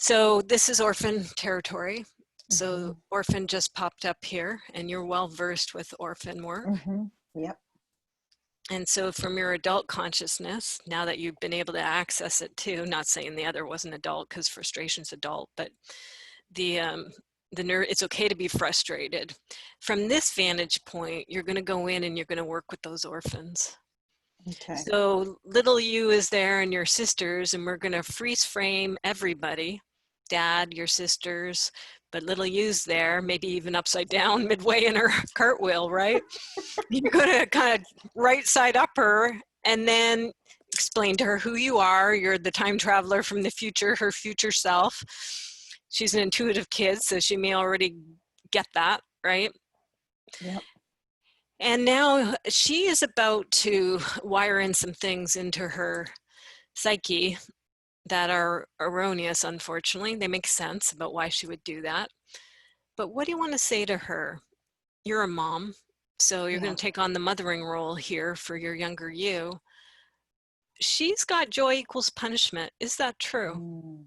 So this is orphan territory. So orphan just popped up here, and you're well versed with orphan work. Yep. And so from your adult consciousness, now that you've been able to access it too, not saying the other wasn't adult, because frustration's adult, but it's okay to be frustrated. From this vantage point, you're going to go in and you're going to work with those orphans. Okay. So little you is there and your sisters, and we're going to freeze frame everybody. Dad, your sisters, but little you's there, maybe even upside down midway in her cartwheel, right? You're going to kind of right side up her and then explain to her who you are. You're the time traveler from the future, her future self. She's an intuitive kid, so she may already get that, right? Yep. And now she is about to wire in some things into her psyche that are erroneous, unfortunately. They make sense about why she would do that. But what do you want to say to her? You're a mom, so you're going to take on the mothering role here for your younger you. She's got joy equals punishment. Is that true?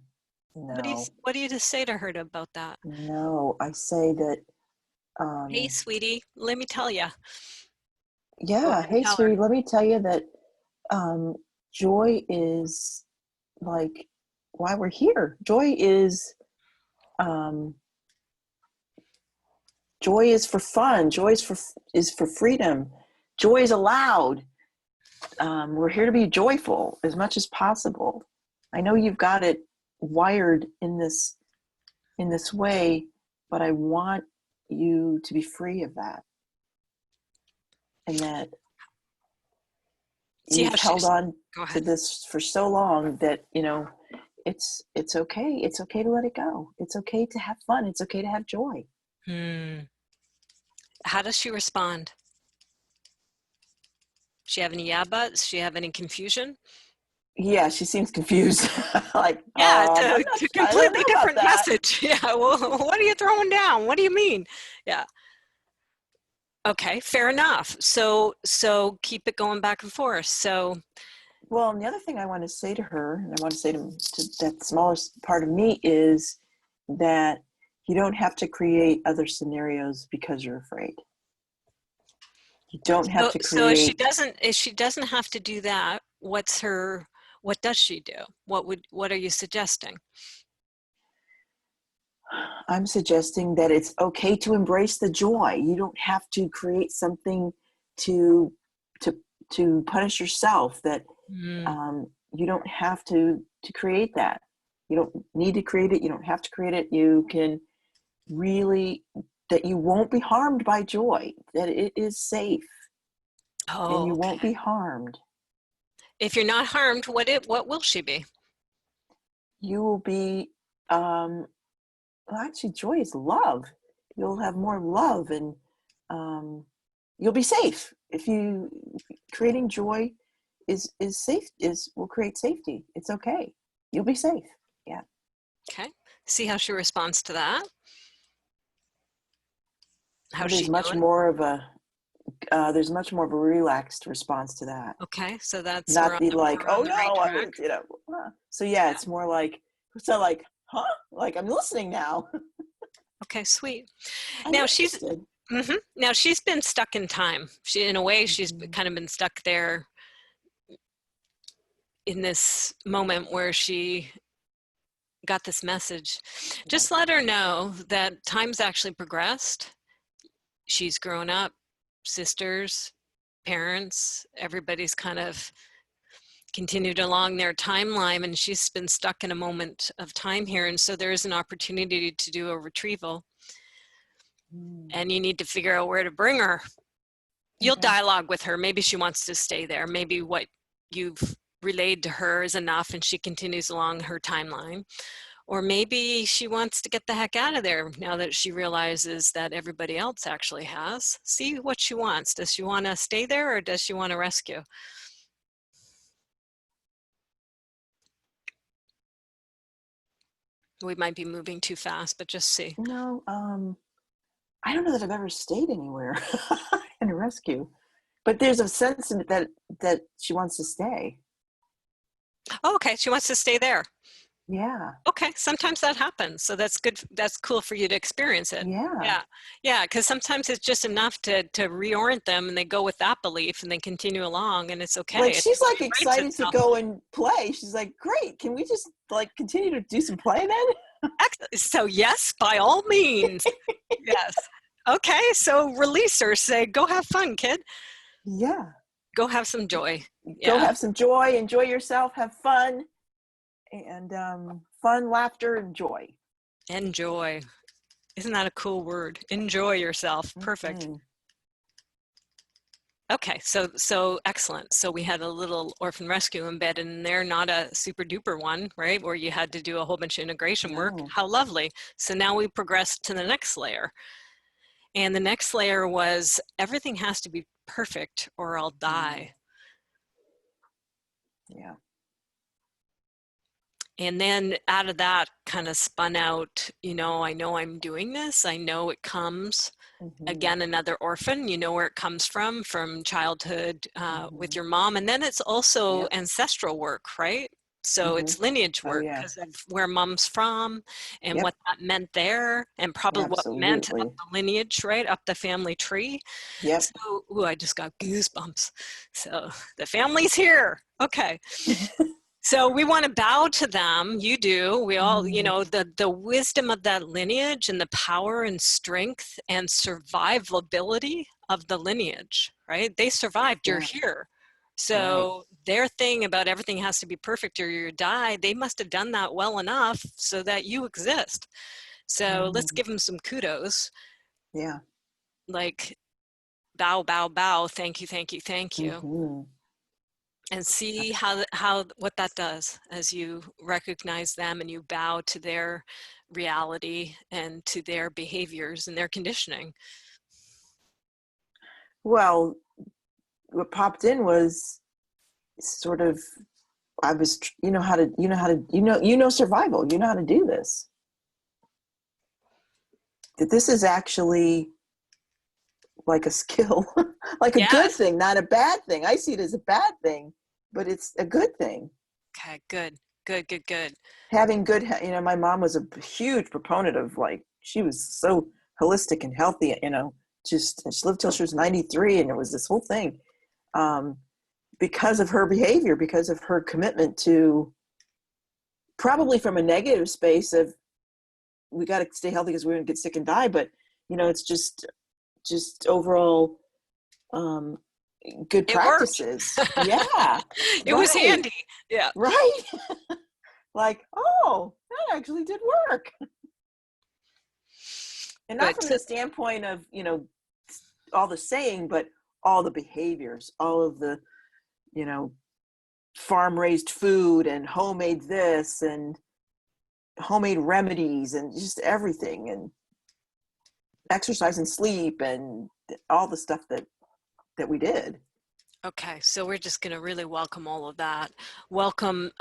No. What do you just say to her about that? No, I say that. Hey, sweetie, let me tell you. Yeah. Hey, sweetie, let me tell you that joy is like why we're here. Joy is for fun. Joy is for freedom. Joy is allowed. We're here to be joyful as much as possible. I know you've got it wired in this way, but I want you to be free of that, and that you've held on to this for so long that it's okay. It's okay to let it go. It's okay to have fun. It's okay to have joy. How does she respond? She have any yeah buts? She have any confusion? Yeah, she seems confused. Like, yeah, it's a completely different message. Yeah, well, what are you throwing down? What do you mean? Yeah. Okay, fair enough. So keep it going back and forth. So Well, and the other thing I want to say to her, and I want to say to that smallest part of me, is that you don't have to create other scenarios because you're afraid. You don't have to create. So if she doesn't have to do that, what does she do? What are you suggesting? I'm suggesting that it's okay to embrace the joy. You don't have to create something to punish yourself. That you don't have to create that. You don't need to create it. You don't have to create it. You can really, that you won't be harmed by joy. That it is safe, and you won't be harmed. If you're not harmed, what will she be? You will be. Well, actually, joy is love. You'll have more love, and you'll be safe. If you creating joy is safe, will create safety. It's okay. You'll be safe. Yeah. Okay. See how she responds to that. There's much more of a relaxed response to that. Okay, so that's not the like, oh no, So yeah, it's more like, huh? Like, I'm listening now. Okay, sweet. Now she's been stuck in time. In a way, she's kind of been stuck there in this moment where she got this message. Just let her know that time's actually progressed. She's grown up, sisters, parents, everybody's kind of continued along their timeline, and she's been stuck in a moment of time here. And so there is an opportunity to do a retrieval. And you need to figure out where to bring her. You'll dialogue with her. Maybe she wants to stay there. Maybe what you've relayed to her is enough and she continues along her timeline. Or maybe she wants to get the heck out of there now that she realizes that everybody else actually has. See what she wants. Does she want to stay there, or does she want to rescue? We might be moving too fast, but just see. No, I don't know that I've ever stayed anywhere in a rescue, but there's a sense in it that she wants to stay. Oh, okay, she wants to stay there. Yeah. Okay, sometimes that happens. So that's good. That's cool for you to experience it. Yeah. Yeah, because sometimes it's just enough to reorient them, and they go with that belief and they continue along, and it's okay. Like, she's like excited to go and play. She's like, great, can we just like continue to do some play then? So yes, by all means. Yes. Okay, so release her. Say, go have fun, kid. Yeah. Go have some joy. Go have some joy. Enjoy yourself. Have fun. And fun, laughter, and joy. Enjoy. Isn't that a cool word? Enjoy yourself. Perfect. Okay, so excellent. So we had a little orphan rescue embedded in there, not a super duper one, right? Where you had to do a whole bunch of integration work. How lovely. So now we progressed to the next layer. And the next layer was everything has to be perfect or I'll die. Yeah. And then out of that kind of spun out, I know I'm doing this. I know it comes, again, another orphan, you know where it comes from childhood with your mom. And then it's also ancestral work, right? So it's lineage work because of where mom's from and what that meant there, and probably what meant up the lineage, right? Up the family tree. Yep. So, I just got goosebumps. So the family's here. Okay. So we want to bow to them. You do. We all, the wisdom of that lineage and the power and strength and survivability of the lineage, right? They survived. You're here. So their thing about everything has to be perfect or you die, they must have done that well enough so that you exist. So let's give them some kudos. Yeah. Like bow, bow, bow. Thank you, thank you, thank you. And see what that does as you recognize them and you bow to their reality and to their behaviors and their conditioning. Well, what popped in was sort of, survival. You know how to do this. That this is actually like a skill, like a good thing, not a bad thing. I see it as a bad thing but it's a good thing. Okay, good, good, good, good. Having good, my mom was a huge proponent of, like, she was so holistic and healthy, just she lived till she was 93, and it was this whole thing. Because of her behavior, because of her commitment to, probably from a negative space of, we got to stay healthy because we're going to get sick and die. But, it's just overall good practices. Yeah. It was handy. Yeah. Right. Like, oh, that actually did work. And not from the standpoint of, all the saying, but all the behaviors, all of the, farm raised food and homemade this and homemade remedies and just everything, and exercise and sleep and all the stuff that we did. Okay, so we're just going to really welcome all of that. Welcome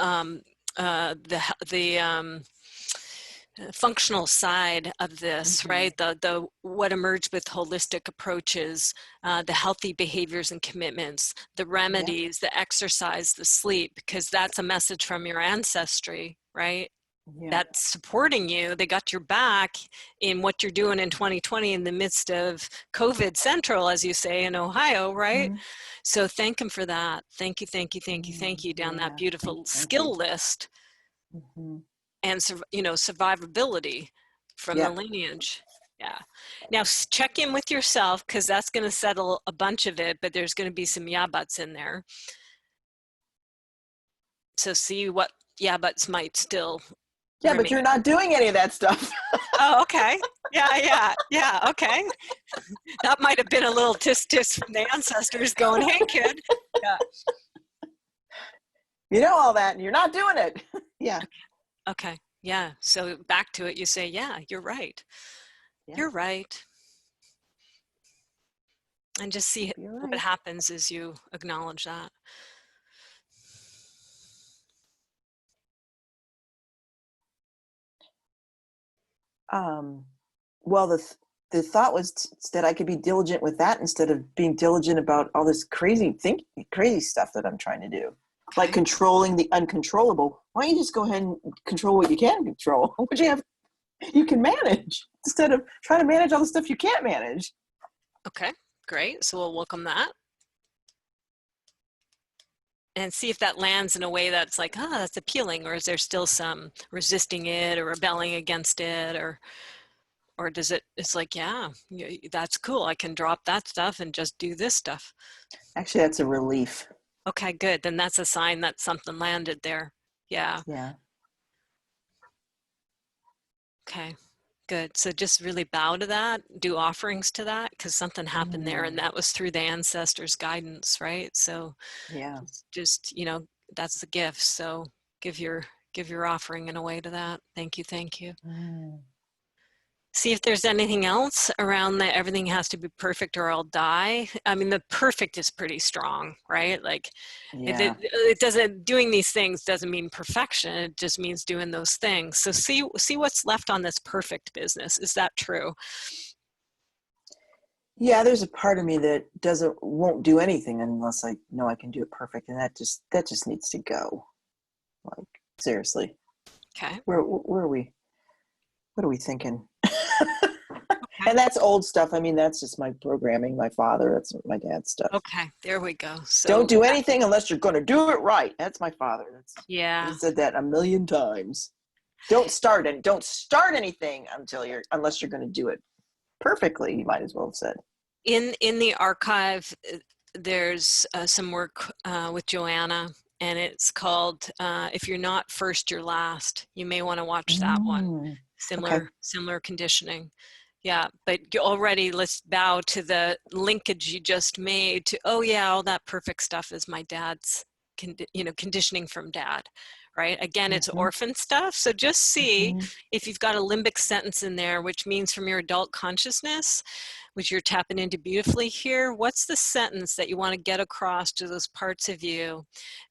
the functional side of this, right? The what emerged with holistic approaches, the healthy behaviors and commitments, the remedies, the exercise, the sleep, because that's a message from your ancestry, right? Yeah. That's supporting you. They got your back in what you're doing in 2020 in the midst of COVID Central, as you say, in Ohio, right? So thank them for that. Thank you, thank you, thank you, thank you down that beautiful skill list. And survivability from the lineage. Yeah. Now check in with yourself, because that's going to settle a bunch of it, but there's going to be some yeah buts in there. So see what yeah buts might still remain. But you're not doing any of that stuff. Oh, okay. Yeah. Okay. That might have been a little tisk from the ancestors going, hey kid. Yeah. You know all that and you're not doing it. Yeah. Okay. Yeah. So back to it, you say, yeah, you're right. Yeah. You're right. And just see what happens as you acknowledge that. Well, the thought was that I could be diligent with that instead of being diligent about all this crazy stuff that I'm trying to do. Okay. Like controlling the uncontrollable. Why don't you just go ahead and control what you can control? What you can manage, instead of trying to manage all the stuff you can't manage. Okay, great. So we'll welcome that. And see if that lands in a way that's like, that's appealing, or is there still some resisting it or rebelling against it, or does it's like, yeah, that's cool. I can drop that stuff and just do this stuff. Actually, that's a relief. Okay, good. Then that's a sign that something landed there. Yeah. Yeah. Okay, good. So just really bow to that, do offerings to that, because something happened there, and that was through the ancestors' guidance, right? So yeah, just that's the gift. So give your offering in a way to that. Thank you, thank you. See if there's anything else around that. Everything has to be perfect or I'll die. I mean, the perfect is pretty strong, right? Like, it doesn't, doing these things doesn't mean perfection. It just means doing those things. So see what's left on this perfect business. Is that true? Yeah, there's a part of me that won't do anything unless I know I can do it perfect, and that just needs to go. Like, seriously. Okay. Where are we? What are we thinking? And that's old stuff. I mean, that's just my programming, my father, that's my dad's stuff. Okay, there we go. So don't do anything unless you're going to do it right. That's my father. Yeah. He said that a million times. Don't start anything unless you're going to do it perfectly. You might as well have said. In the archive, there's some work with Joanna, and it's called "If You're Not First, You're Last." You may want to watch that one. Similar conditioning. Yeah, but already let's bow to the linkage you just made to, oh yeah, all that perfect stuff is my dad's, conditioning from dad, right? Again, it's orphan stuff. So just see if you've got a limbic sentence in there, which means from your adult consciousness, which you're tapping into beautifully here, what's the sentence that you want to get across to those parts of you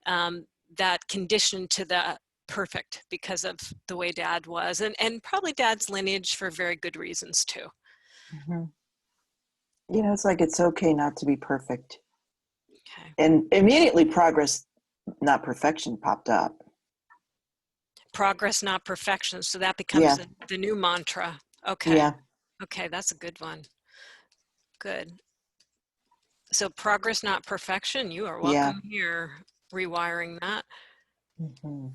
that condition to the perfect because of the way dad was, and probably dad's lineage for very good reasons too. It's like, it's okay not to be perfect. Okay. And immediately progress not perfection popped up. Progress, not perfection. So that becomes Yeah. the new mantra. Okay. Yeah. Okay, that's a good one. Good. So progress, not perfection. You are welcome here, rewiring that. Mm-hmm.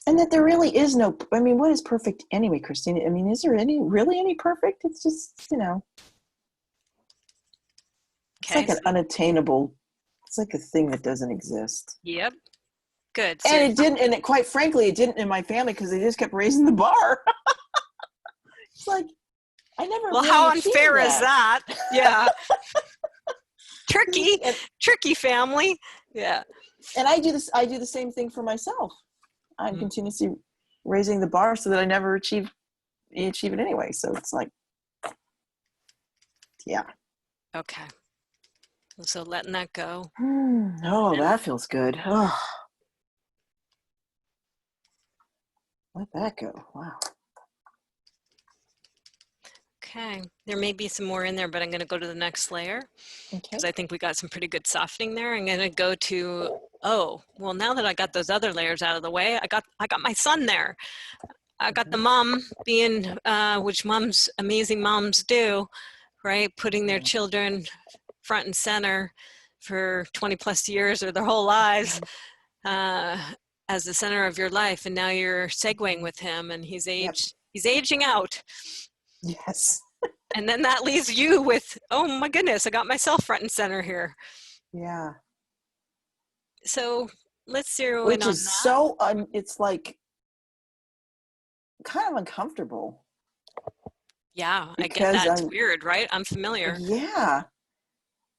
And that there really is no, I mean, what is perfect anyway, Christina? I mean, is there really any perfect? It's just, you know, it's Okay, like an unattainable, it's like a thing that doesn't exist. Yep. Good. So And it didn't, and it, quite frankly, it didn't in my family because they just kept raising the bar. It's like, I never. Well, really how achieved unfair is that? Yeah. tricky family. Yeah. And I do the same thing for myself. I'm continuously raising the bar so that I never achieve it anyway. So it's like, yeah. Okay. So letting that go. Oh, that feels good. Oh. Let that go. Wow. Okay. There may be some more in there, but I'm going to go to the next layer because I think we got some pretty good softening there. I'm going to go to, oh, well, now that I got those other layers out of the way, I got my son there. I got the mom being, which amazing moms do, right? Putting their children front and center for 20 plus years or their whole lives as the center of your life. And now you're segueing with him and he's aging out. Yes. And then that leaves you with, oh my goodness, I got myself front and center here. Yeah. So let's zero in on that. Which is so, it's like kind of uncomfortable. Yeah, I get that. It's weird, right? I'm familiar. Yeah.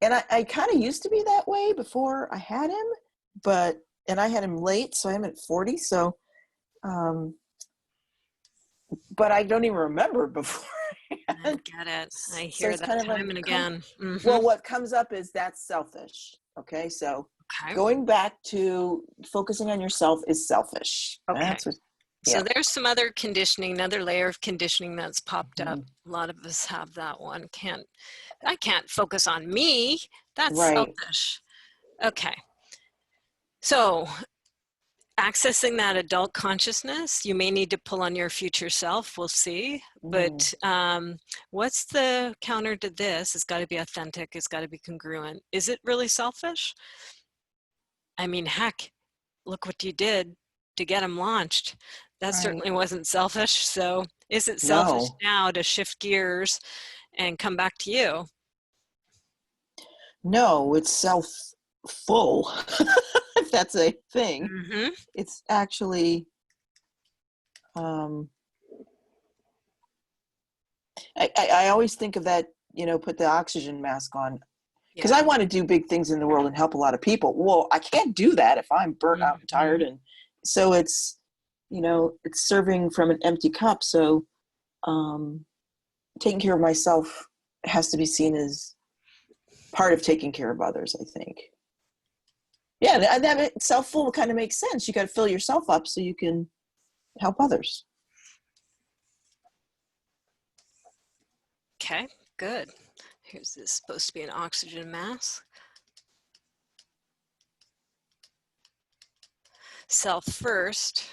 And I kind of used to be that way before I had him, and I had him late, so I'm at 40. So, but I don't even remember before. I get it. I hear that time and again. Mm-hmm. Well, what comes up is that's selfish. Okay. So going back to focusing on yourself is selfish. Okay. That's what, So there's some other conditioning, another layer of conditioning that's popped up. A lot of us have that one. I can't focus on me. That's selfish. Okay. So accessing that adult consciousness, you may need to pull on your future self. We'll see. But what's the counter to this? It's got to be authentic. It's got to be congruent. Is it really selfish? I mean, heck, look what you did to get him launched. That certainly wasn't selfish. So is it selfish now to shift gears and come back to you? No, it's self-full, if that's a thing. Mm-hmm. It's actually, I always think of that, put the oxygen mask on. Because I want to do big things in the world and help a lot of people. Well, I can't do that if I'm burnt out and tired. And so it's, it's serving from an empty cup. So taking care of myself has to be seen as part of taking care of others, I think. Yeah, that self-full kind of makes sense. You got to fill yourself up so you can help others. Okay, good. Here's this supposed to be an oxygen mask. Self first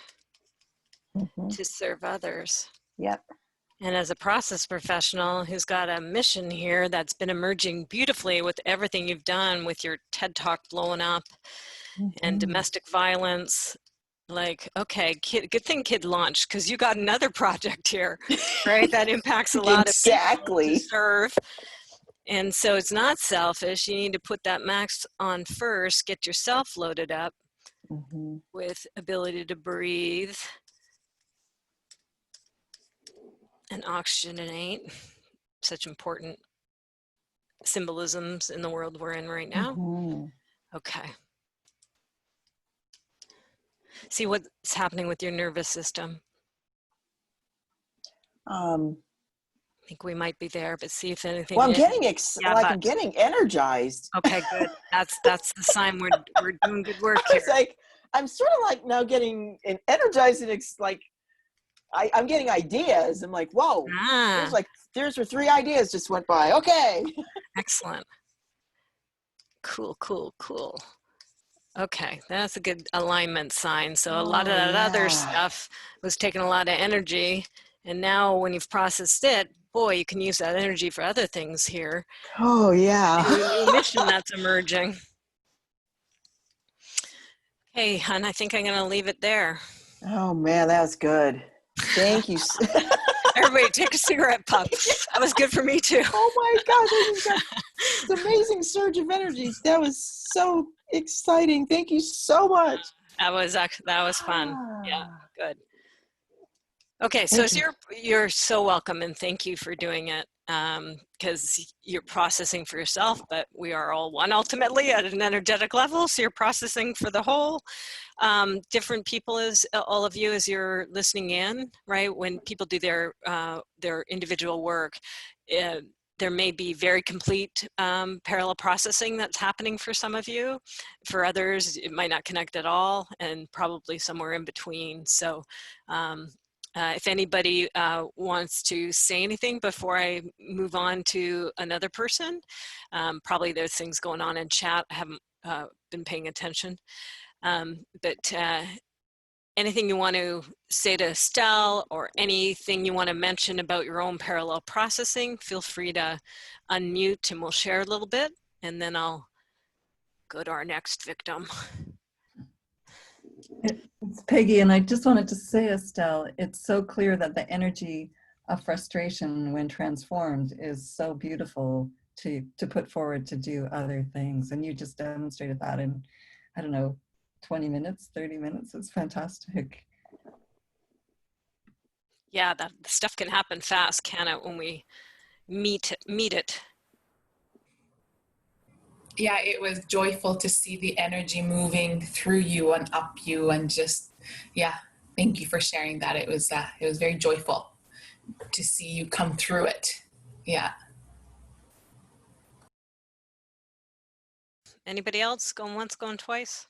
to serve others. Yep. And as a process professional who's got a mission here that's been emerging beautifully with everything you've done with your TED Talk blowing up and domestic violence, like, okay, good thing kid launched because you got another project here, right? That impacts a lot of people to serve. And so it's not selfish. You need to put that max on first, get yourself loaded up with ability to breathe and oxygenate. Such important symbolisms in the world we're in right now. Okay. See what's happening with your nervous system. I think we might be there, but see if anything. Well, I'm getting I'm getting energized. Okay, good. That's the sign we're doing good work here. It's like I'm sort of like now getting energized and I'm getting ideas. I'm like, whoa! There's 3 ideas just went by. Okay. Excellent. Cool. Okay, that's a good alignment sign. So a lot of Oh, that other yeah. stuff was taking a lot of energy. And now when you've processed it, boy, you can use that energy for other things here. Oh, yeah. New mission that's emerging. Hey, hon, I think I'm going to leave it there. Oh, man, that was good. Thank you. Everybody take a cigarette puff. That was good for me too. Oh my gosh, I just got this amazing surge of energy. That was so exciting. Thank you so much. That was fun. Yeah, good. Okay, so Thank you. you're so welcome, and thank you for doing it, because you're processing for yourself, but we are all one ultimately at an energetic level, so you're processing for the whole. Different people, as all of you, as you're listening in, right? When people do their individual work, there may be very complete parallel processing that's happening for some of you. For others, it might not connect at all, and probably somewhere in between. So if anybody wants to say anything before I move on to another person, probably there's things going on in chat. I haven't been paying attention. But anything you want to say to Estelle, or anything you want to mention about your own parallel processing, feel free to unmute and we'll share a little bit, and then I'll go to our next victim. It's Peggy, and I just wanted to say, Estelle, it's so clear that the energy of frustration when transformed is so beautiful to put forward to do other things. And you just demonstrated that in, I don't know, 20 minutes, 30 minutes. It's fantastic. Yeah, that stuff can happen fast, can it, when we meet it. Yeah, it was joyful to see the energy moving through you and up you, and just, yeah, thank you for sharing that. It was very joyful to see you come through it. Yeah. Anybody else? Going once, going twice?